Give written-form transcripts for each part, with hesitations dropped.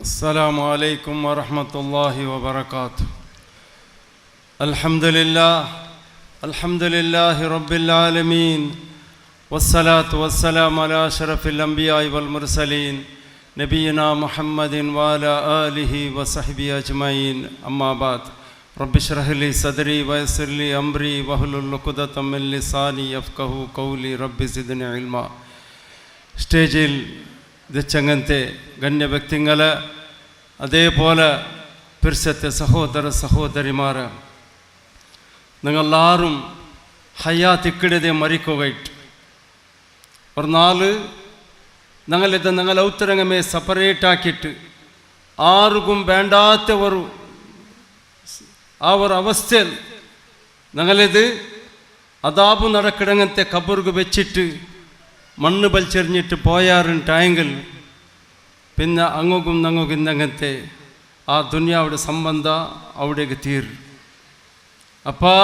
السلام عليكم ورحمة الله وبركاته. الحمد لله رب العالمين والصلاة والسلام على أشرف الأنبياء والمرسلين نبينا محمد وعلى آله وصحبه أجمعين. أما بعد رب اشرح لي صدري ويسر لي أمري واحلل عقدة من لساني يفقهوا قولي رب زدني علما. സ്റ്റേജിൽ ദച്ചങ്ങനത്തെ ഗണ്യ വ്യക്തികളെ, അതേപോലെ പിർസത്തെ സഹോദര സഹോദരിമാർ, നിങ്ങളെല്ലാവരും ഹയാത്തിക്കിടതെ മരിക്കുകയിട്ട് ഒരു നാള് ഞങ്ങളിത് ഞങ്ങളെ ഉത്തരങ്ങമേ സെപ്പറേറ്റാക്കിയിട്ട് ആർക്കും വേണ്ടാത്ത ഒരു അവസ്ഥയിൽ ഞങ്ങളിത് അതാപ് നടക്കിടങ്ങനത്തെ കബറുക്ക് വെച്ചിട്ട് മണ്ണ് വലിച്ചെറിഞ്ഞിട്ട് പോയാറുണ്ടായെങ്കിൽ പിന്നെ അങ്ങോട്ടും ഞങ്ങൾക്കും ഇന്നങ്ങനത്തെ ആ ദുനിയാവുടെ സംബന്ധം അവിടേക്ക് തീരും. അപ്പോൾ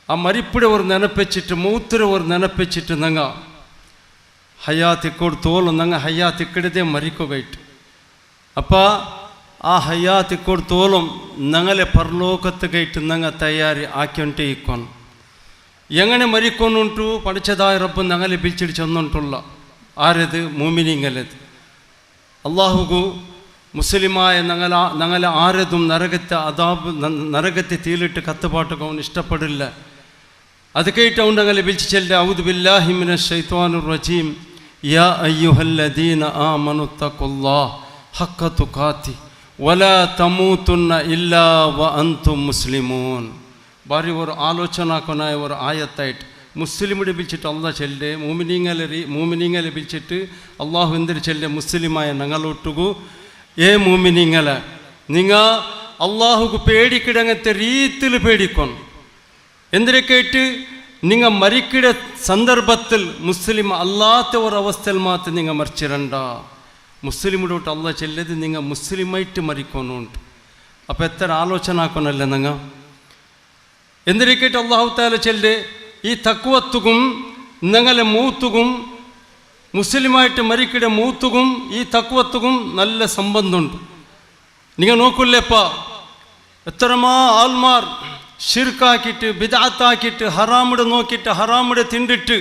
ആ മരിപ്പിടെ ഒരു നെനപ്പിച്ചിട്ട് മൂത്തിര ഒരു നെനപ്പിച്ചിട്ട് ഞങ്ങൾ ഹയാത്തിക്കൊടുത്തോളും ഞങ്ങൾ ഹയാത്തിക്കിടതേ മരിക്കുകയിട്ട്. അപ്പോൾ ആ ഹയാത്തിക്കൊടുത്തോളും ഞങ്ങളെ പരലോകത്തുകയിട്ട് ഞങ്ങൾ തയ്യാറി ആക്കിക്കൊണ്ടേ ഇരിക്കണം. എങ്ങനെ മരിക്കൊന്നുണ്ടു പഠിച്ചതായ റബ്ബ് ഞങ്ങളെ പിടിച്ചിട്ട് ചെന്നിട്ടുള്ള ആരത് മൂമിനിങ്ങളത് അള്ളാഹുകു മുസ്ലിമായ ഞങ്ങളെ ആരതും നരകത്തെ തീലിട്ട് കത്തുപാട്ടൊക്കെ അവൻ ഇഷ്ടപ്പെടില്ല. അത് കേട്ടവൻ ഞങ്ങളെ വിളിച്ച് ചെല്ല ഔദു ബില്ലാഹി മിനശ് ശൈത്വാനിർ റജീം യാ അയ്യുഹല്ലദീന ആമനു തഖുല്ലാഹ ഹഖ്ക തുഖാതി വലാ തമൂതുന്ന ഇല്ലാ വഅൻതും മുസ്ലിമൂൻ. ഭാര്യ ഒരു ആലോചനാക്കനായ ഒരു ആയത്തായിട്ട് മുസ്ലിമിടെ വിളിച്ചിട്ട് അള്ളാഹ് ചെല്ലെ മൂമിനിങ്ങളെ വിളിച്ചിട്ട് അള്ളാഹു എന്തൊരു ചെല്ലെ മുസ്ലിമായ ഞങ്ങളൊട്ടുകു മൂമിനിങ്ങളെ നിങ്ങൾ അള്ളാഹുക്ക് പേടിക്കിടങ്ങത്തെ രീതിയിൽ പേടിക്കണം. എന്തിനൊക്കെയായിട്ട് നിങ്ങൾ മരിക്കിട സന്ദർഭത്തിൽ മുസ്ലിം അല്ലാത്ത ഒരവസ്ഥയിൽ മാത്രം നിങ്ങൾ മരിച്ചിരണ്ട. മുസ്ലിമിടോട്ട് അള്ളാഹ് ചെല്ലത് നിങ്ങൾ മുസ്ലിമായിട്ട് മരിക്കണുണ്ട്. അപ്പോൾ എത്ര ആലോചനാക്കണമല്ലേ നിങ്ങൾ. എന്തിനൊക്കെയായിട്ട് അള്ളാഹു താല ചെല്ലെ ഈ തക്വത്തുക്കും ഞങ്ങളെ മൂത്തുക്കും മുസ്ലിമായിട്ട് മരിക്കിടെ മൂത്തുക്കും ഈ തക്വത്തുക്കും നല്ല സംബന്ധമുണ്ട്. നിങ്ങൾ നോക്കില്ലേപ്പ എത്രമാ ആൾമാർ ഷിർക്കാക്കിയിട്ട് ബിദഅത്താക്കിയിട്ട് ഹറാമിടെ നോക്കിയിട്ട് ഹറാമിടെ തിണ്ടിട്ട്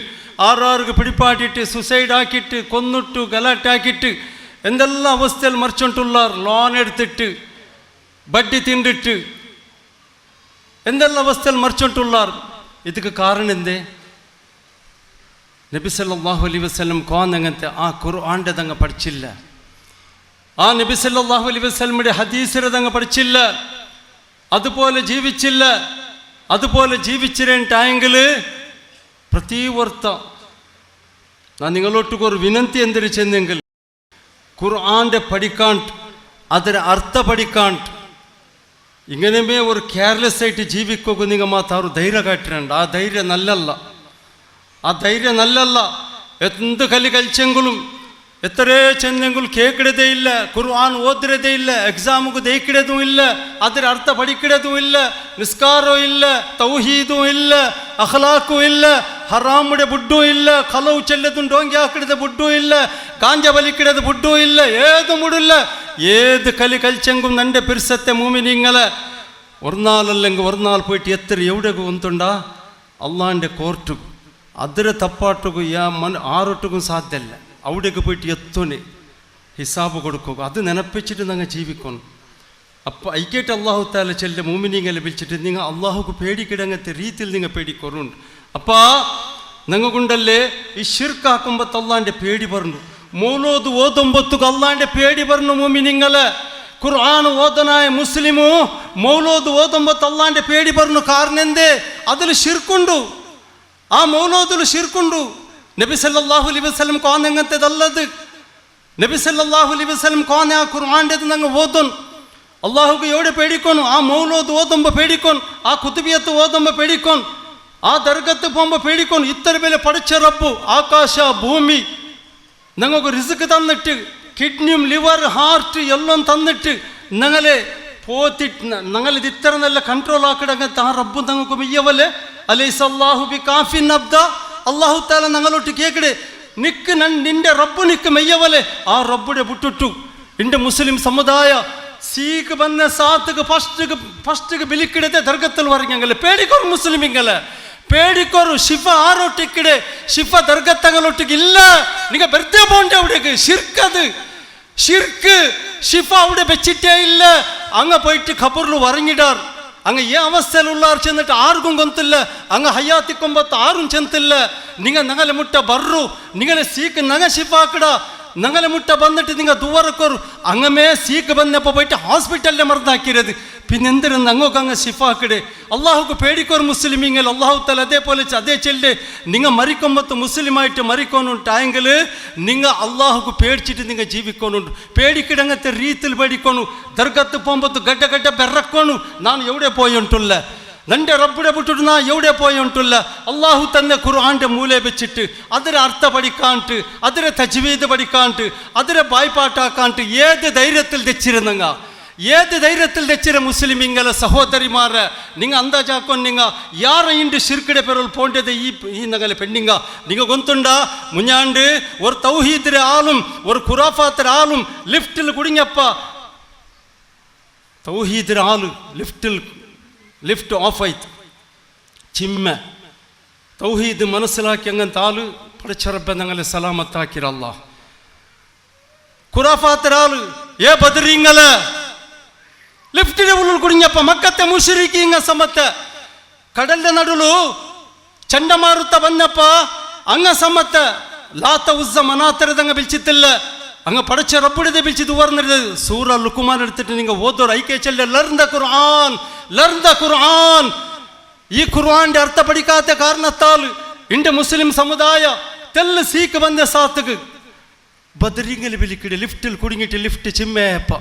ആറാർക്ക് പിടിപ്പാട്ടിട്ട് സുസൈഡാക്കിയിട്ട് കൊന്നിട്ട് ഗലാട്ടാക്കിയിട്ട് എന്തെല്ലാം അവസ്ഥയിൽ മറിച്ചോണ്ടുള്ളാർ. ലോൺ എടുത്തിട്ട് ബഡ്ഡി തിണ്ടിട്ട് എന്തെല്ലാം അവസ്ഥയിൽ മറിച്ചോണ്ടുള്ളാർ. ഇതൊക്കെ കാരണം എന്തേ? നബി സല്ലല്ലാഹു അലൈഹി വസല്ലം കോന്നങ്ങനത്തെ ആ ഖുർആന്റെ തങ്ങ പഠിച്ചില്ല. ആ നബി സല്ലല്ലാഹു അലൈഹി വസല്ലമയുടെ ഹദീസിനെ തങ്ങ പഠിച്ചില്ല. അതുപോലെ ജീവിച്ചില്ല. അതുപോലെ ജീവിച്ചിരണ്ടായെങ്കിൽ പ്രതിവർത്ത ഞാൻ നിങ്ങളോട്ടൊക്കെ ഒരു വിനന്തി എന്തിനു ചെന്നെങ്കിൽ ഖുർആന്റെ പഠിക്കാണ്ട് അതിന് അർത്ഥ പഠിക്കാണ്ട് ഇങ്ങനെമേ ഒരു കെയർലെസ് ആയിട്ട് ജീവിക്കുക നിങ്ങൾ മാത്രം ഒരു ധൈര്യം കാട്ടിട്ടുണ്ട്. ആ ധൈര്യം നല്ലല്ല. എന്ത് കലി കളിച്ചെങ്കിലും എത്രേ ചെന്നെങ്കിലും കേൾക്കിടതേ ഇല്ല, ഖുർആൻ ഓതിരതേ ഇല്ല, എക്സാമുക്ക് ദയിക്കിടതും ഇല്ല, അതിന് അർത്ഥ പഠിക്കിടതും ഇല്ല, നിസ്കാരവും ഇല്ല, തൗഹീദും ഇല്ല, അഖ്ലാഖും ഇല്ല, ഹറാമുടെ ബുഡും ഇല്ല, ഖലവ് ചെല്ലതും ഡോങ്കി ആക്കിടത് ബുഡും ഇല്ല, ഗാഞ്ച വലിക്കിടത് ബുഡും ഇല്ല, ഏത് മുടില്ല. ഏത് കലി കളിച്ചെങ്കും നൻ്റെ പിർസത്തെ മൂമിനിങ്ങളെ ഒരു നാളല്ലെങ്കിൽ ഒരു നാൾ പോയിട്ട് എവിടെയൊക്കെ വന്നിട്ടുണ്ടാ അള്ളാൻ്റെ കോർട്ടുക്കും അതിരെ തപ്പാട്ടുക്കും ആറൊട്ടുക്കും സാധ്യമല്ല. അവിടേക്ക് പോയിട്ട് എത്തുനെ ഹിസാബ് കൊടുക്കുക. അത് നെനപ്പിച്ചിട്ട് നിങ്ങൾ ജീവിക്കണം. അപ്പോൾ ഐക്കേട്ട് അള്ളാഹു താല ചെല്ല മൂമിനിങ്ങളെ വിളിച്ചിട്ട് നിങ്ങൾ അള്ളാഹുക്ക് പേടിക്കിടങ്ങത്തെ രീതിയിൽ നിങ്ങൾ പേടിക്കൊറുണ്ട്. അപ്പോൾ നിങ്ങൾ കൊണ്ടല്ലേ ഈ ഷിർക്കാക്കുമ്പോൾ അള്ളാൻ്റെ പേടി പറഞ്ഞു, മൗലൂദ് ഓതുമ്പത്തുക്ക് അള്ളാൻ്റെ പേടി പറഞ്ഞു. മൂമിനിങ്ങളെ ഖുർആൻ ഓതനായ മുസ്ലിമു മൗലൂദ് ഓതുമ്പത്ത് അള്ളാൻ്റെ പേടി പറഞ്ഞു. കാരണം എന്തേ? അതിൽ ഷിർക്കുണ്ടു. ആ മൗലൂദിൽ ഷിർക്കുണ്ടു. നബി സല്ലല്ലാഹു അലൈഹി വസല്ലം കോന്നെങ്ങനത്തേതല്ലത്. നബി സല്ലല്ലാഹു അലൈഹി വസല്ലം കോന്നെ ആ ഖുർആൻ്റെത് നിങ്ങൾ ഓതുന്നു. അള്ളാഹുക്ക് എവിടെ പേടിക്കണം? ആ മൗലൂദ് ഓതുമ്പോൾ പേടിക്കണം, ആ കുതുബിയത്ത് ഓതുമ്പോൾ പേടിക്കണം, ആ ദർഗത്ത് പോകുമ്പോൾ പേടിക്കണം. ഇത്ര പേരെ പഠിച്ച റബ്ബു ആകാശ ഭൂമി ഞങ്ങൾക്ക് റിസ്ക് തന്നിട്ട് കിഡ്നിയും ലിവർ ഹാർട്ട് എല്ലാം തന്നിട്ട് ഞങ്ങളെ പോത്തിട്ട് ഞങ്ങളിത് ഇത്ര നല്ല കൺട്രോൾ ആക്കിടങ്ങത്തെ ആ റബ്ബു ഞങ്ങൾക്ക് മെയ്യവല്ലേ. അലൈസല്ലാഹു ബി കാഫിൻ അബ്ദ. അള്ളാഹു താല ഞങ്ങളോട്ട് കേക്കടെ നിക്ക് നിന്റെ റബ്ബു നിക്ക് മെയ്യവലെ. ആ റബ്ബുടെ വിട്ടിട്ടു ಇಂಡ ಮುಸ್ಲಿಂ ಸಮುದಾಯ ಸೀಕ್ ಬಂದ ಸಾತ್ಗೆ ಫಸ್ಟ್ಗೆ ಬಿಲಿಕ್ಕಿಡದೆ ದರ್ಗತ್ತಲ್ಲಿ ಹೊರಗಂಗಲ್ಲ ಪೇಡಿಕೋರು ಮುಸ್ಲಿಮಿಂಗಲ್ಲ ಪೇಡಿಕೋರು ಶಿಫ ಆರೊಟ್ಟಿಕ್ಕಿಡೆ ಶಿಫ ದರ್ಗತ್ತಂಗಲೊಟ್ಟಿಗೆ ಇಲ್ಲ ನಿಗ ಬೆರ್ತೆ ಬೋಂಡೆ ಅವಡಿಗೆ ಶಿರ್ಕದು ഷിർക്ക് ഷിഫ അവിടെ വെച്ചിട്ടേ ഇല്ല അങ്ങ് പോയിട്ട് ഖബറിൽ വറങ്ങിടാർ അങ്ങ് ഈ അവസ്ഥയിലുള്ളവർ ചെന്നിട്ട് ആർക്കും കൊന്നില്ല അങ്ങ് ഹയ്യാത്തിക്കൊമ്പത്ത് ആരും ചെന്നില്ല നിങ്ങൾ ഞങ്ങളെ മുട്ട ബറു നിങ്ങളെ സീക്ക് നങ്ങ ഷിഫാക്കിട ഞങ്ങളെ മുട്ട വന്നിട്ട് നിങ്ങൾ ദൂരക്കൊരു അങ്ങമേ സീക്ക് വന്നപ്പോൾ പോയിട്ട് ഹോസ്പിറ്റലിലെ മറന്നാക്കിയത് പിന്നെ എന്തിനും ഞങ്ങൾക്ക് അങ്ങ് ഷിഫാക്കിടെ അള്ളാഹുക്ക് പേടിക്കൊരു മുസ്ലിമിങ്ങൾ അള്ളാഹു തല അതേപോലെ അതേ ചെല്ല് നിങ്ങൾ മരിക്കുമ്പത്ത് മുസ്ലിമായിട്ട് മരിക്കോണുണ്ടായെങ്കിൽ നിങ്ങൾ അള്ളാഹുക്ക് പേടിച്ചിട്ട് നിങ്ങൾ ജീവിക്കോണുണ്ട് പേടിക്കിടങ്ങത്തെ രീതിയിൽ പേടിക്കോണു ദർഗത്ത് പോകുമ്പത്ത് ഗഡ്ഡ ഗഡ്ഡ ബെറക്കോണു ನಾನು ಎವಡೆ പോയി ಉಂಟುಲ್ಲ ನಂಡೆ ರಬ್ಬಡೆ ಬಿಟ್ಟು ನಾ ಎವಡೆ പോയി ಉಂಟುಲ್ಲ അള്ളാഹു തന്നെ ഖുർആന്റെ മൂല വെച്ചിട്ട് അതിരെ അർത്ഥ പഠിക്കാണ്ട് അതിരെ തജ്വീദ് പഠിക്കാണ്ട് അതിരെ ബായ്പാട്ടാക്കാണ്ട് ഏത് ധൈര്യത്തിൽ തെച്ചിരുന്നങ്ങ ഏത് ധൈര്യത്തിൽ തെച്ചിര മുസ്ലിമിങ്ങളെ സഹോദരിമാരെ നിങ്ങൾ അന്താജാക്കൊണ്ട് നിങ്ങൾ യാറെ ഇണ്ട് ഷിർക്കിടെ പേരിൽ പോണ്ടത് ഈ നഗലെ പെണ്ണിങ്ങ നിങ്ങൾ ഗൊന്തുണ്ടാ മുഞ്ഞാണ്ട് ഒരു തൗഹീദിരെ ആളും ഒരു ഖുറാഫാത്തിരെ ആളും ലിഫ്റ്റിൽ കുടുങ്ങിയപ്പ തൗഹീദിരെ ആള് ലിഫ്റ്റ് ഓഫ് ആയിട്ട് ചിമ്മ തൗഹീദ് മനസ്സിലാക്കി അങ്ങനത്തെ ആള് പടച്ചറപ്പ ഞങ്ങളെ സലാമത്താക്കിരല്ല ഖുറാഫാത്തിരെ ആള് ഏ ബദരീങ്ങളെ ലിഫ്റ്റിന്റെ ഉള്ളിൽ കുടുങ്ങിയപ്പ മക്കത്തെ മുശ്രിക്കീങ്ങ സമത്ത് കടലിന്റെ നടുಲು ചണ്ടമാറുത്ത വന്നപ്പ അങ്ങ സമത്ത് ലാത്ത ഉസ്സ മനാത്തരതങ്ങ വിളിച്ചിട്ടില്ല അങ്ങ് പടച്ച റബ്ബുടെ വിളിച്ചത് പറഞ്ഞത് സൂറ ലുക്കുമാൻ എടുത്തിട്ട് നിങ്ങൾ ഓതോർ ഐക്യച്ചല്ല ലർന്ത ഖുർആൻ ഈ ഖുർആന്റെ അർത്ഥ പഠിക്കാത്ത കാരണത്താൽ ഇന്റെ മുസ്ലിം സമുദായ തെല്ല് സീക്ക് വന്ന സാത്തുക്ക് ബദരീങ്ങൽ വിളിക്കിടെ ലിഫ്റ്റിൽ കുടുങ്ങിയിട്ട് ലിഫ്റ്റ് ചിമ്മയപ്പ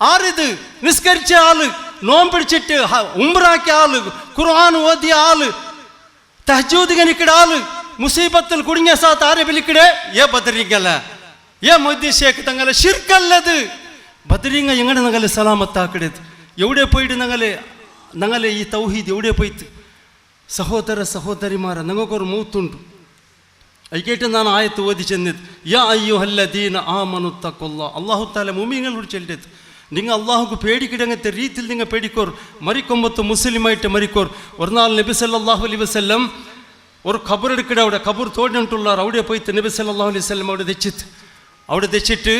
ആരിത് നിസ്കരിച്ച ആള് നോമ്പിടിച്ചിട്ട് ഉംറാക്കിയ ആള് ഖുർആൻ ഓതിയ ആള് തഹജ്ജൂദ് ഗനിക്കിട ആള് മുസീബത്തിൽ കുടുങ്ങിയ സാത്ത് ആരെ വിളിക്കിടെ ഏ ബദരീങ്ങല ഏ മൊയ്തി ഷേഖ് തങ്ങളെ ഷിർക്കല്ലത് ബദരീങ്ങ എങ്ങനെ ഞങ്ങളെ സലാമത്താക്കിടത് എവിടെ പോയിട്ട് ഞങ്ങളെ ഈ തൗഹീദ് എവിടെ പോയിട്ട് സഹോദര സഹോദരിമാര ഞങ്ങൾക്കൊരു മൗത്തുണ്ട് അതിക്കേട്ട് ഞാൻ ആയത്ത് ഓതി ചെന്നത് യാ അയ്യുഹല്ലദീന ആമനു തഖുല്ലാ അല്ലാഹു തആല മുഅ്മിനീങ്ങളോട് ചൊല്ലിയത് നിങ്ങൾ അള്ളാഹുക്ക് പേടിക്കിടങ്ങത്തെ രീതിയിൽ നിങ്ങൾ പേടിക്കോർ മരിക്കുമ്പത്ത് മുസ്ലിമായിട്ട് മരിക്കോർ ഒരു നാൾ നബി സല്ലല്ലാഹു അലൈഹി വസല്ലം ഒരു ഖബറെടുക്കട അവിടെ ഖബർ തോടിട്ടുള്ളവർ അവിടെ പോയിട്ട് നബി സല്ലല്ലാഹു അലൈഹി വസല്ലം അവിടെ തെച്ചിട്ട്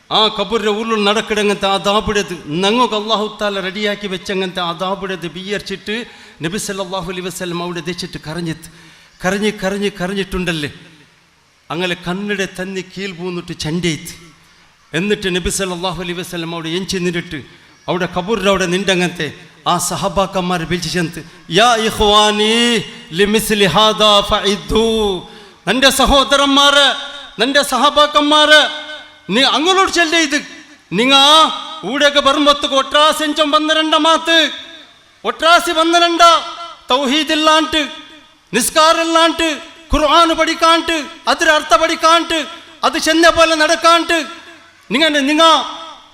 ആ ഖബറിൻ്റെ ഉള്ളിൽ നടക്കിടങ്ങത്തെ അദാബിടത് ഞങ്ങൾക്ക് അള്ളാഹു താല റെഡിയാക്കി വെച്ചങ്ങനത്തെ അദാബിടത് ബിയർച്ചിട്ട് നബി സല്ലല്ലാഹു അലൈഹി വസല്ലം അവിടെ തെച്ചിട്ട് കരഞ്ഞിട്ടുണ്ടല്ലേ അങ്ങനെ കണ്ണിടെ തന്നി കീൽ പൂന്നിട്ട് ചണ്ടേത്ത് എന്നിട്ട് നബി സല്ലല്ലാഹു അലൈഹി വസല്ലം അവിടെ എഞ്ചി നിന്നിട്ട് അവിടെ ഖബറിൽ അവിടെ നിണ്ടങ്ങനത്തെ ആ സഹബാക്കന്മാരെ വിളിച്ച് ചെന്ന് യാ ഇഖ്വാനി ലിമിസ്ലി ഹാദാ ഫഇദ്ദു എൻ്റെ സഹോദരന്മാരെ എൻ്റെ സഹബാക്കന്മാരെ നീ അങ്ങോട്ട് ചെല്ലേ ഇത് നിങ്ങൾ ഊടെയൊക്കെ വരുമ്പത്തേക്ക് ഒട്രാസിഞ്ചം 12 മാത്ത് ഒട്രാസി 12 തൗഹീദില്ലാണ്ട് നിസ്കാരമില്ലാണ്ട് ഖുർആൻ പഠിക്കാണ്ട് അതിന് അർത്ഥ പഠിക്കാണ്ട് അത് ചെന്ന പോലെ നടക്കാണ്ട് നിങ്ങൾ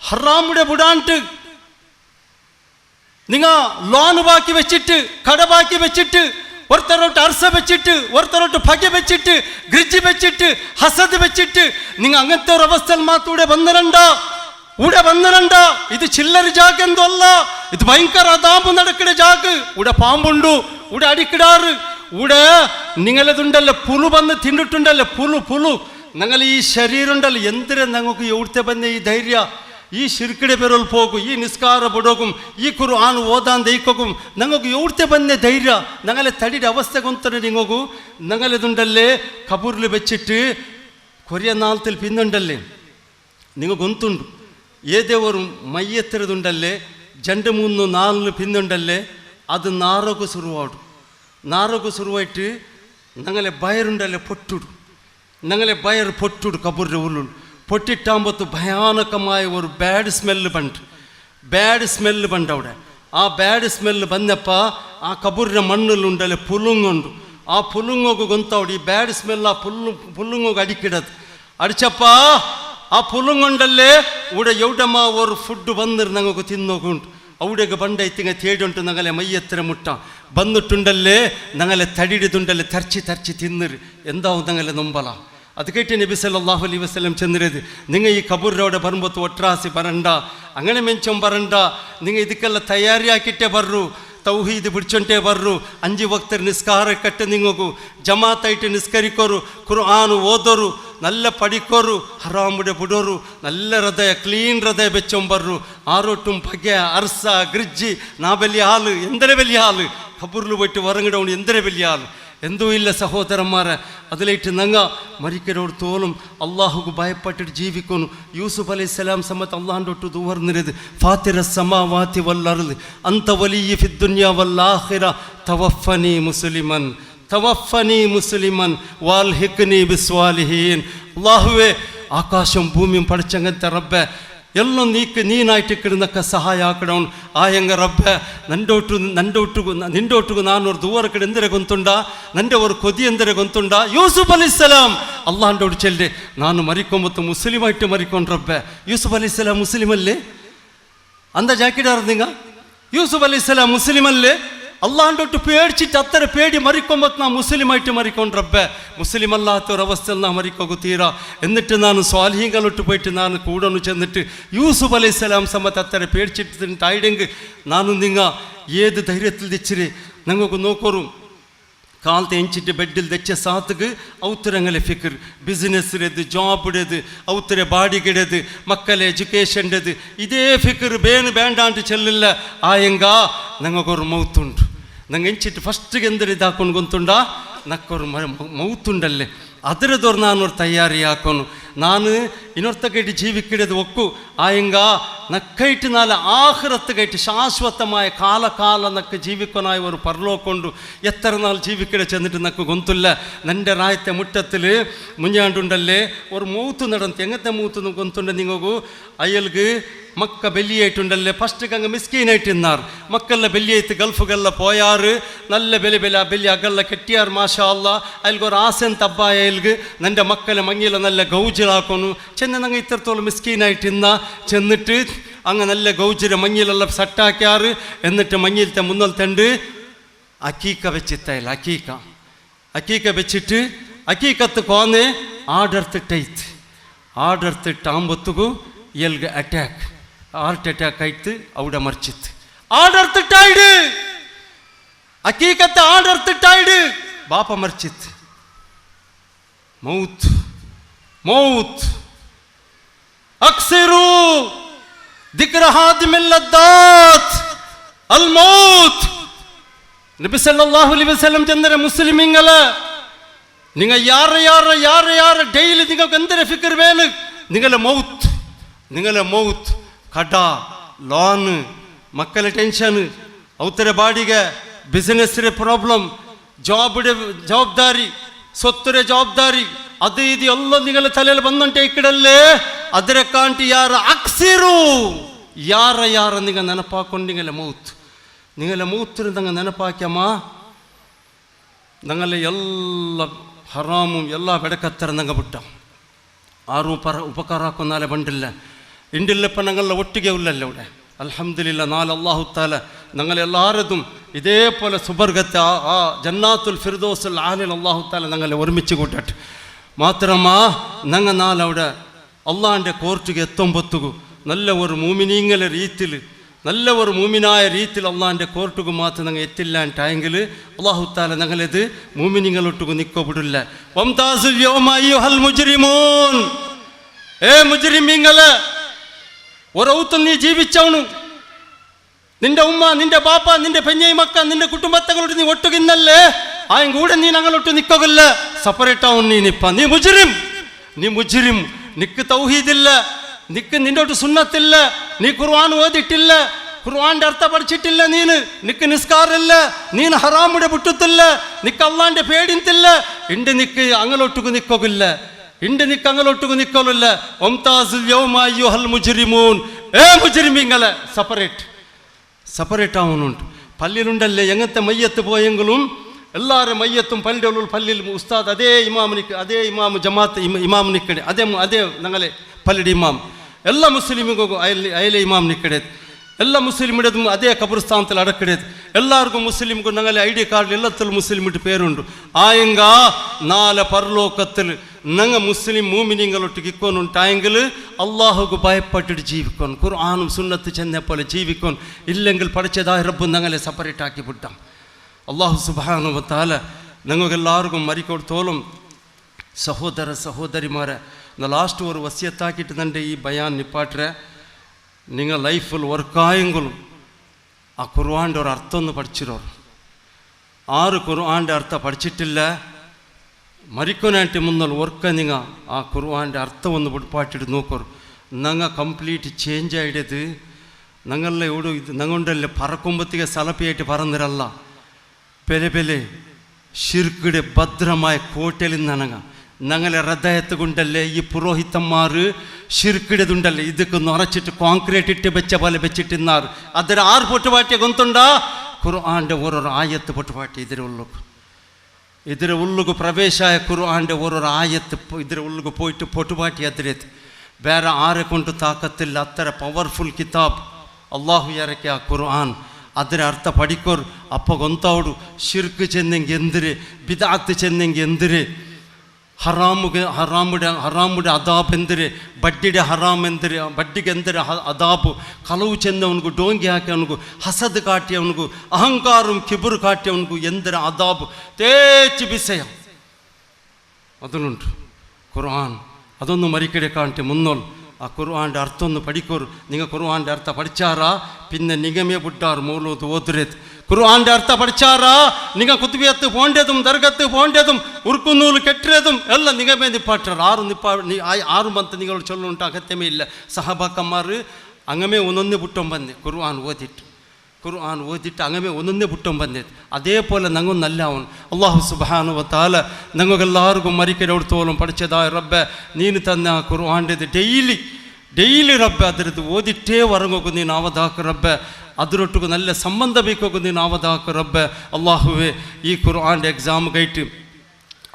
ഹറാമുടെ വിടാണ്ട് നിങ്ങൾ ലോണ് ബാക്കി വെച്ചിട്ട് കട ബാക്കി വെച്ചിട്ട് ഒരുത്തരോട്ട് അർസ വെച്ചിട്ട് ഒരുത്തരോട്ട് ഭഗ വെച്ചിട്ട് ഗ്രിജ് വെച്ചിട്ട് ഹസദ് വെച്ചിട്ട് നിങ്ങൾ അങ്ങനത്തെ ഒരു അവസ്ഥയിൽ മാത്രം ഇവിടെ വന്നിരണ്ട ഇത് ചില്ലറ ജാഗ് എന്തോ അല്ല ഇത് ഭയങ്കര അതാപ് നടക്കുന്ന ജാഗ് ഇവിടെ പാമ്പുണ്ടു ഇവിടെ അടിക്കിടാറ് ഇവിടെ നിങ്ങളതുണ്ടല്ലോ പുലു വന്ന് തിന്നിട്ടുണ്ടല്ലോ പുലു ഞങ്ങൾ ഈ ശരീരം ഉണ്ടല്ലോ എന്തിനാ ഞങ്ങൾക്ക് എവിടുത്തെ ಬಂದ ഈ ധൈര്യ ഈ ಶಿರ್ಕಿಡೆ പേരിൽ പോകും ഈ നിസ്കാര ಬಿಡೋകും ഈ ഖുർആൻ ഓതാൻ ദൈക്കും ഞങ്ങൾക്ക് എവിടുത്തെ ಬಂದ ധൈര്യ ഞങ്ങളെ തടിയുടെ അവസ്ഥ കൊണ്ടു നിങ്ങൾക്ക് ഞങ്ങളിതുണ്ടല്ലേ ഖബറിൽ വെച്ചിട്ട് കുറേ നാളത്തിൽ പിന്നുണ്ടല്ലേ നിങ്ങൾ ഗൊന്തുണ്ട് ഏതേ ഒരു മയ്യത്തിരതുണ്ടല്ലേ 2 3 4 പിന്നുണ്ടല്ലേ അത് നാറോക്ക് ശുരുവായിട്ട് ഞങ്ങളെ ബയറുണ്ടല്ലേ ഞങ്ങളെ ബയർ പൊട്ടുడు കബറിൻ്റെ ഉള്ളിൽ പൊട്ടിട്ടാകുമ്പോൾ ഭയാനകമായ ഒരു ബാഡ് സ്മെല്ല് പണ്ട് അവിടെ ആ ബാഡ് സ്മെല്ല് വന്നപ്പോൾ ആ കബറിൻ്റെ മണ്ണിലുണ്ടല്ലേ പുലുങ്ങുണ്ട് ആ പുലുങ്ങോക്ക് ഗൊന്തവിടെ ഈ ബാഡ് സ്മെല്ല് ആ പുല്ലുങ്ങോക്ക് അടിച്ചപ്പോൾ ആ പുലുങ്ങുണ്ടല്ലേ ഇവിടെ എവിടെമാ ഒരു ഫുഡ് വന്നിട്ട് ഞങ്ങൾക്ക് തിന്നോക്കുണ്ട് അവിടെയൊക്കെ പണ്ടൈത്തിങ്ങ തേടുണ്ട് ഞങ്ങളെ മയ്യത്തിര മുട്ട വന്നിട്ടുണ്ടല്ലേ ഞങ്ങളെ തടിയിടുണ്ടല്ലേ തരച്ച് തിന്നിര് എന്താവും ഞങ്ങളെ നൊമ്പല ಅದು ಕೇಟಿ ನಬಿ ಸಲ್ಲಲ್ಲಾಹು ಅಲೈಹಿ ವಸಲ್ಲಂ ಚಂದ್ರದು ನಿಂಗ ಈ ಕಬೂರ್ರವಡೆ ಬರುಂಬತ್ತು ಒಟ್ರಾಸಿ ಬರಂಡ ಅಂಗನೆ ಮೆಂಚಂ ಬರಂಡ ನಿಂಗ ಇದಕ್ಕೆಲ್ಲ ತಯಾರಿ ಹಾಕಿಟ್ಟೆ ಬರ್ರು ತೌಹೀದ್ ಬಿಡ್ಚೊಂಟೆ ಬರ್ರು 5 ವಕ್ತರು ನಿಸ್ಕಾರ ಕಟ್ಟೆ ನಿಂಗೋಗು ಜಮಾತೈಟ್ ನಿಸ್ಕರಿಕೋರು ಕುರ್ಆನ್ ಓದೋರು നല്ല പഠിക്കോರು ഹറാമുടെ ಬಿಡೋರು നല്ല ಹೃದಯ ಕ್ಲೀನ್ ಹೃದಯ ಬೆಚ್ಚೊಂಬರ್ರು ಆರೋಟುಂ ಬಗೆ ಅರ್ಸ ಗ್ರಿಜ್ಜಿ ನಾ ಬೆಲ್ಲಿ ಹಾಲು ಎಂದರೆ ಬೆಲ್ಲಿ ಹಾಲು ಕಬೂರ್ಲು ಬಿಟ್ಟು ಹೊರಗಡೆ ಎಂದರೆ ಬೆಲ್ಲಿ ಹಾಲು എന്തോ ഇല്ല സഹോദരന്മാരെ അതിലേറ്റ് നങ്ങ മരിക്കരോട് തോലും അള്ളാഹുക്ക് ഭയപ്പെട്ടിട്ട് ജീവിക്കുന്നു യൂസുഫ് അലൈഹിസ്സലാം സമയത്ത് അള്ളാഹിൻ്റെ ഒട്ട് ദൂർന്നിരുത് ഫാത്തിറ സമാവാതി വല്ലർദ് അന്ത വലിയ ഫിദ്ദുനിയ വല്ലാഖിറ തവഫനി മുസ്ലിമൻ വാൽഹിഖ്നി ബിസ്വാലിഹീൻ അള്ളാഹുവേ ആകാശം ഭൂമിയും പഠിച്ചങ്ങനത്തെ റബ്ബെ എല്ലാം നീനായിട്ട് കിടന്നൊക്കെ സഹായ ആക്കണവൻ ആയങ്ക റബ്ബെ നിൻ്റെ ഒട്ടുകു നാനൊരു ദൂര കಡೆ എന്തിരെ ಗೊಂತುಂಡ ನಂಡೆ ഒരു കൊതി എന്തിരെ ಗೊಂತುಂಡ യൂസുഫ് അലൈഹിസ്സലാം അള്ളാഹിൻ്റെ ഒട്ട് ചെല്ല് ನಾನು മരിക്കുമ്പോൾ മുസ്ലിമായിട്ട് മരിക്കും റബ്ബെ യൂസുഫ് അലൈഹിസ്സലാം മുസ്ലിം അല്ലേ അന്ത ജാക്കിടാറ് നിങ്ങ യൂസുഫ് അലൈഹിസ്സലാം മുസ്ലിം അല്ലേ അള്ളാഹിൻ്റെ ഒട്ട് പേടിച്ചിട്ട് അത്ര പേടി മരിക്കുമ്പോൾ നാ മുസ്ലിമായിട്ട് മരിക്കും റബ്ബെ മുസ്ലിം അല്ലാത്തൊരവസ്ഥയിൽ നാ മരിക്കോകു തീരാ എന്നിട്ട് ನಾನು സ്വാലിഹീങ്ങളൊട്ട് പോയിട്ട് ನಾನು കൂടൊന്നു ചെന്നിട്ട് യൂസുഫ് അലൈഹിസ്സലാം സമയത്ത് അത്ര പേടിച്ചിട്ടായിടെങ്കിൽ ನಾನು നിങ്ങ ഏത് ധൈര്യത്തിൽ തെച്ചിരി ഞങ്ങൾക്ക് നോക്കോറും കാലത്ത് എഞ്ചിട്ട് ബെഡിൽ തെച്ച സാത്തുക്ക് ഔത്തരങ്ങളെ ഫിക്കർ ബിസിനസ്സിലേത് ജോബിടേത് ഔത്തര ബാഡികിടേത് മക്കളെ എഡ്യൂക്കേഷൻ്റെത് ഇതേ ഫിക്കർ ಬೇಂಡಾಂಟು ಚೆಲ್ಲಿಲ್ಲ ಆಯಂಗ ഞങ്ങൾക്കൊരു മൗത്തുണ്ട് ഞങ്ങൾ എഞ്ചിട്ട് ഫസ്റ്റ് എന്തൊരു ഇതാಕೊಂಡು ಗೊಂತುಂಡ ನಕ್ಕೊರು ಮೌತುಂಡಲ್ಲೇ ಅದರದವ್ರು ನಾನೊರು ತಯಾರಿ ಹಾಕೋನು ನಾನು ಇನ್ನೊರ್ತಕೈಟ್ ಜೀವಿಕಿಡದು ಒಕ್ಕು ಆಯಂಗ ನಕ್ಕೈಟ್ ನಾಲ ആഖിറത്തുകൈറ്റ് ശാശ്വതമായ കാല നക്ക് ജീവിക്കനായി ഒരു പരലോകൊണ്ട് എത്ര നാൾ ജീവിക്കിട ചെന്നിട്ട് നക്ക് ഗൊന്തുല്ല നൻ്റെ രായത്തെ മുറ്റത്തിൽ മുഞ്ഞാണ്ടുണ്ടല്ലേ ഒരു മൂത്ത് നടന്ന് എങ്ങനത്തെ മൂത്ത് ഗൊന്തുണ്ട് നിങ്ങൾക്കു അയൽക്ക് മക്ക ബെല്ലിയായിട്ടുണ്ടല്ലേ ഫസ്റ്റ് അങ്ങ് മിസ്കീനായിട്ട് ഇന്നാറ് മക്കളെ ബെല്ലിയായിട്ട് ഗൾഫുകളിൽ പോയാറ് നല്ല ബെല്ലി അകല്ല കെട്ടിയാർ മാഷാ അല്ലാ അയൽക്കൊരു ആസൻ തബ്ബായ അയൽക്ക് നിൻ്റെ മക്കളെ മങ്ങിയില നല്ല ഗൗജിലാക്കുന്നു ചെന്ന് ഞങ്ങൾ ഇത്രത്തോളം മിസ്കീനായിട്ട് ഇന്നാ ചെന്നിട്ട് അങ്ങ് നല്ല ഗൗജിര മങ്ങിയിലെല്ലാം സട്ടാക്കാറ് എന്നിട്ട് മങ്ങിയിലത്തെ മുന്നൽ തണ്ട് അക്കീക്ക വെച്ചിത്തയില്ല അക്കീക്ക വെച്ചിട്ട് അക്കീക്കത്ത് കോന്ന് ആടർത്തിട്ടാകുമ്പത്തുകു ഇയൽക്ക് അറ്റാക്ക് ഹാർട്ട് അറ്റാക്ക് ആയിട്ട് അവിടെ മറിച്ചിത്ത് ആടർത്തിട്ടായിട് അക്കീക്കത്ത് ആടർത്തിട്ടായിട് ബാപ്പ മറിച്ചിത്ത് മൗത്ത് അക്സിറു ദിക്ര ഹാദിമിൽ ലദ്ദാത്ത് അൽ മൗത്ത് നബി സല്ലല്ലാഹു അലൈഹി വസല്ലം ചന്ദ്ര മുസ്ലിമീങ്ങളെ നിങ്ങൾ യാര ഡെയിലി നിങ്ങൾക്ക് എന്തൊരു ഫിക്കർ വേണം നിങ്ങളെ മൗത്ത് കട ലോണ് മക്കളെ ടെൻഷന് ഔത്തര ബാಡಿಗೆ ബിസിനസ്സിലെ പ്രോബ്ലം ജവാബ്ദാരി സ്വത്തുരെ ജവാബ്ദാരി ಅದು ಇದು ಎಲ್ಲ ನಿಗಲ ತಲೆಯಲ್ಲಿ ಬಂದಂಟೆ ಇಕ್ಕಡಲ್ಲೇ ಅದರ ಕಾಂಟಿ ಯಾರ ಅಕ್ಸಿರು ಯಾರ ನಿಗ ನೆನಪಾಕೊಂಡು നിങ്ങളെ മൂത്തിന് നിങ്ങൾ ನೆನಪಾಕ್ಯಮ್ಮ ഞങ്ങളെ എല്ലാ ഹറാമും എല്ലാ വെടക്കത്തര ഞങ്ങൾ ಬಿಟ್ಟ ആരും ഉപಕಾರ ಹಾಕೊಂಡಾಲೆ ಬಂಡಿಲ್ಲ ಇಂಡಿಲ್ಲಪ್ಪ ഞങ്ങളെ ಒಟ್ಟಿಗೆ ഉള്ളല്ല ഇവിടെ അൽഹംദുലില്ലാ നാളെ അല്ലാഹു തആല ഞങ്ങളെല്ലാവരും ഇതേപോലെ സുബർഗത്തെ ആ ജന്നാത്തുൽ ഫിർദൗസുൽ ആലിൽ അല്ലാഹു തആല ഞങ്ങളെ ഒരുമിച്ച് കൂട്ടട്ടെ മാത്രമ ഞങ്ങൾ നാളെ അവിടെ അള്ളാഹിൻ്റെ കോർട്ടിಗೆ എത്തുമ്പത്തുകു നല്ല ഒരു മൂമിനീങ്ങളെ രീതിയിൽ നല്ല ഒരു മൂമിനായ രീതിയിൽ അള്ളാഹിൻ്റെ കോർട്ടുകു മാത്രം ഞങ്ങൾ എത്തില്ല എങ്കിൽ അല്ലാഹു തആല ഞങ്ങളിത് മൂമിനിങ്ങളൊട്ടുകു നിൽക്കപ്പെടില്ല വംതാസുൽ യൗമ അയ്യുഹൽ മുജ്രിമൂൻ മുജ്രിമീങ്ങളെ ഒരൗത്തിൽ നീ ജീവിച്ചവನು നിന്റെ ഉമ്മ നിന്റെ ബാപ്പ നിന്റെ പെഞ്ഞൈ മക്ക നിന്റെ കുടുംബത്തങ്ങളോട്ട് നീ ഒട്ടുകിന്നല്ലേ ആയും കൂടെ നീ ഞങ്ങളൊട്ട് നിൽക്കല്ല സെപ്പറേറ്റ് ആവും നീ മുജ്രിം നിക്ക് തൗഹീദില്ല നിന്റെ ഒട്ട് സുന്നത്തില്ല നീ ഖുർആൻ ഓതിട്ടില്ല ഖുർആന്റെ അർത്ഥ പഠിച്ചിട്ടില്ല നിക്ക് നിസ്കാരമില്ല നീನು ഹറാമുടെ ಬಿಟ್ಟುತ್ತಿಲ್ಲ നിക്ക് അള്ളാന്റെ പേടിന്തില്ല ഇണ്ട് നിക്ക് അങ്ങലോട്ടുകു നിൽക്കോകില്ല അങ്ങലോട്ടുകു നിൽക്കലില്ല വംതാസുൽ യൗമ അയ്യുഹൽ മുജ്രിമൂൻ മുജ്രിമീങ്ങളെ സെപ്പറേറ്റ് ആവുന്നുണ്ട് പള്ളിയിലുണ്ടല്ലേ എങ്ങനത്തെ മയ്യത്ത് പോയെങ്കിലും എല്ലാവരും മയ്യത്തും പള്ളിയിൽ ഉസ്താദ് അതേ ഇമാം ജമാഅത്ത് ഇമാം നിക്കಡೆ അതേ ഞങ്ങളെ പള്ളിയുടെ ഇമാം ಎಲ್ಲ ಮುಸ್ಲಿಮಿಗೂ ಅಯಲೆ ಇಮಾಮ್ ನಿಕ್ಕಡೆ ಎಲ್ಲ ಮುಸ್ಲಿಮ್ ಇಡೋದು ಅದೇ ಕಬ್ರಸ್ಥಾನದಲ್ಲಿ ಅಡಕಡೆದು ಎಲ್ಲರಿಗೂ ಮುಸ್ಲಿಮ್ಗೂ ഞങ്ങളെ ID ಕಾರ್ಡ್ ಎಲ್ಲತ್ತಲು ಮುಸ್ಲಿಮ್ ಇಟ್ಟು പേരുണ്ട് ആയങ്ക നാളെ പരലോകത്തിൽ ഞങ്ങൾ മുസ്ലിം മൂമിനിങ്ങളൊട്ടിക്ക് ഇക്കൊന്നുണ്ടായെങ്കിൽ അള്ളാഹുക്ക് ഭയപ്പെട്ടിട്ട് ജീവിക്കണം, ഖുർആനും സുന്നത്ത് ചെന്നെ പോലെ ജീവിക്കണം. ഇല്ലെങ്കിൽ പഠിച്ചതായ റബ്ബ് ഞങ്ങളെ സെപ്പറേറ്റ് ആക്കി വിട്ടാം. അള്ളാഹു സുബ്ഹാനഹു വ തആല ഞങ്ങൾക്കെല്ലാവർക്കും മരിക്കൊടുത്തോളും. സഹോദര സഹോദരിമാരെ, ലാസ്റ്റ് ഒരു വസിയത്താക്കിയിട്ട് എൻ്റെ ഈ ബയാൻ നിപ്പാട്ടെ. നിങ്ങൾ ലൈഫിൽ വർക്കായെങ്കിലും ആ ഖുർആൻ്റെ ഒരു അർത്ഥം ഒന്ന് പഠിച്ചിരോ. ആറ് ഖുർആൻ്റെ അർത്ഥം പഠിച്ചിട്ടില്ല, മരിക്കാനായിട്ട് മുന്നൽ വർക്ക നിങ്ങൾ ആ ഖുർആൻ്റെ അർത്ഥം ഒന്ന് പിടിപ്പാട്ടിട്ട് നോക്കൂ. ഞങ്ങൾ കംപ്ലീറ്റ് ചേഞ്ച് ആയിടത് ഞങ്ങളെ ഇവിടെ ഇത് ഞങ്ങളുണ്ടല്ലേ പറക്കുമ്പത്തേക്ക് സലപ്പിയായിട്ട് പറന്നിരല്ല. പെലെ പെലെ ഷിർക്കിടെ ഭദ്രമായ കോട്ടയിൽ നിന്നണങ്ങ ഞങ്ങളെ ഹൃദയത്ത് കൊണ്ടല്ലേ ഈ പുരോഹിതന്മാർ ഷിർക്കിടതുണ്ടല്ലേ ഇതൊക്കെ നിറച്ചിട്ട് കോൺക്രീറ്റ് ഇട്ട് വെച്ച പോലെ വെച്ചിട്ടിന്നാർ. അതിന് ആറ് പൊട്ടുപാട്ടിയെ ഗൊന്തുണ്ടാ ഖുർആൻ്റെ ഓരോരോ ആയത്ത് പൊട്ടുപാട്ടി ഇതിരെ ഉള്ളുക്ക് പ്രവേശായ ഖുർആൻ്റെ ഓരോരോ ആയത്ത് ഇതിരെ ഉള്ളുക്ക് പോയിട്ട് പൊട്ടുപാട്ടി അതിരത്ത് വേറെ ആരെ കൊണ്ട് താക്കത്തില്ല. അത്ര പവർഫുൾ കിതാബ് അള്ളാഹു ഇറക്കിയ ഖുർആൻ. ಅದರ ಅರ್ಥ ಪಡಿಕೋರು ಅಪ್ಪ ಗೊಂತಾವಡು ಶಿರ್ಕ್ ಚೆನ್ನಂಗೆ ಎಂದರೆ ಬಿದಾತ್ ಚೆನ್ನಂಗೆ ಎಂದರೆ ಹರಾಮುಡೆ ಅದಾಬ್ ಎಂದರೆ ಬಡ್ಡಿಡೆ ಹರಾಮ್ ಎಂದರೆ ಬಡ್ಡಿಗೆ ಎಂದರೆ ಅದಾಬು ಕಲವು ಚೆನ್ನವನಿಗೂ ಡೋಂಗಿ ಹಾಕಿ ಅವನಿಗೂ ಹಸದ್ ಕಾಟಿ ಅವನಿಗೂ ಅಹಂಕಾರಂ ಕಿಬುರು ಕಾಟಿ ಅವನಿಗೂ ಎಂದರೆ ಅದಾಬು ತೇಚಿ ಬಿಸೆಯ ಅದನ್ನುಂಟು ഖുർആൻ. അതൊന്നും മരിക്കടെ കാണിട്ട് മുന്നോൾ ആ ഖുർആൻ്റെ അർത്ഥം ഒന്ന് പഠിക്കോರು. നിങ്ങൾ ഖുർആൻ്റെ അർത്ഥം പഠിച്ചാറാ പിന്നെ നിഗമേ വിട്ടാറ് മൂലൂത്ത് ഓതുരത്. ഖുർആൻ്റെ അർത്ഥം പഠിച്ചാറാ നിങ്ങൾ കുത്തുബിയത്ത് പോണ്ടതും ദർഗത്ത് പോണ്ടതും ഉറുക്കുന്നൂല് കെട്ടിയതും എല്ലാം നിഗമേ നിപ്പാട്ടാറ്. ആറും ബന്ധം നിങ്ങളോട് ചൊല്ലുണ്ട് അകത്യമേ ഇല്ല. സഹബാക്കന്മാർ അങ്ങമേ ഒന്നൊന്നേ ബുട്ടം വന്നേ ഖുർആൻ ഓതിട്ട് അങ്ങമേ ഒന്നൊന്നേ ബുട്ടം വന്നേ. അതേപോലെ ഞങ്ങൾ നല്ലാവൻ അള്ളാഹു സുബ്ഹാനഹു വ തആല ഞങ്ങൾക്കെല്ലാവർക്കും മരിക്കലോടത്തോളം പഠിച്ചതായ റബ്ബെ നീನು തന്ന ആ ഖുർആൻ്റെത് ഡെയിലി റബ്ബെ ಅದರದ್ದು ಓದಿಟ್ಟೇ ಹೊರಗೋಗು ನೀನು ಆವದಾಕ ರಬ್ಬೆ. ಅದರೊಟ್ಟಿಗೂ നല്ല ಸಂಬಂಧ ಬೇಕು ನೀನು ಆವದಾಕ ರಬ್ಬೆ. ಅಲ್ಲಾಹುವೆ ಈ ഖുർആൻ്റെ എക്സാം ಗೈಟ್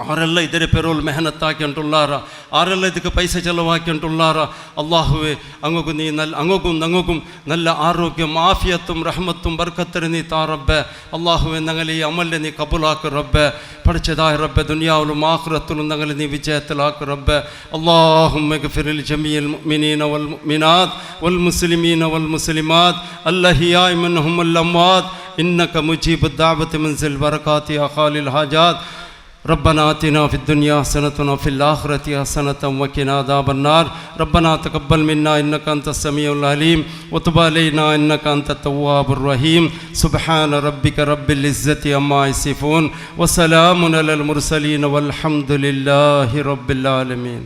ആരെല്ലാം ഇതിരെ പെരോൾ മെഹനത്താക്കിയിട്ടുള്ളാറ ആരെല്ലാം ഇതൊക്കെ പൈസ ചെലവാക്കിയിട്ടുള്ളാറ അള്ളാഹുവെ അങ്ങോക്കും നീ അങ്ങോക്കും നല്ല ആരോഗ്യം ആഫിയത്തും റഹ്മത്തും ബർക്കത്തരും നീ താ റബ്ബെ. അള്ളാഹുവെ ഞങ്ങൾ ഈ അമലിനെ നീ കബൂലാക്ക് റബ്ബെ. പഠിച്ചതായ റബ്ബെ ദുനിയാവിലും ആഖിറത്തിലും ഞങ്ങൾ നീ വിജയത്തിലാക്ക് റബ്ബെ. അല്ലാഹുമ്മ ഗ്ഫിർ ലിൽ ജമീഇൽ മുഅ്മിനീന വൽ മുഅ്മിനാത്ത് വൽ മുസ്ലിമീന വൽ മുസ്ലിമാത്ത് അല്ലഹിയാ മിൻഹും വൽ അംവാത്ത് ഇന്നക മുജീബുദ് ദഅവതി മിൻസിൽ ബറകാതി യാ ഖാലിൽ ഹാജാത്ത്. ربنا آتنا في الدنيا حسنة وفي الآخرة حسنة وقنا عذاب النار. ربنا تقبل منا إنك أنت السميع العليم وتب علينا إنك أنت التواب الرحيم. سبحان ربك رب العزة عما يصفون وسلام على المرسلين والحمد لله رب العالمين.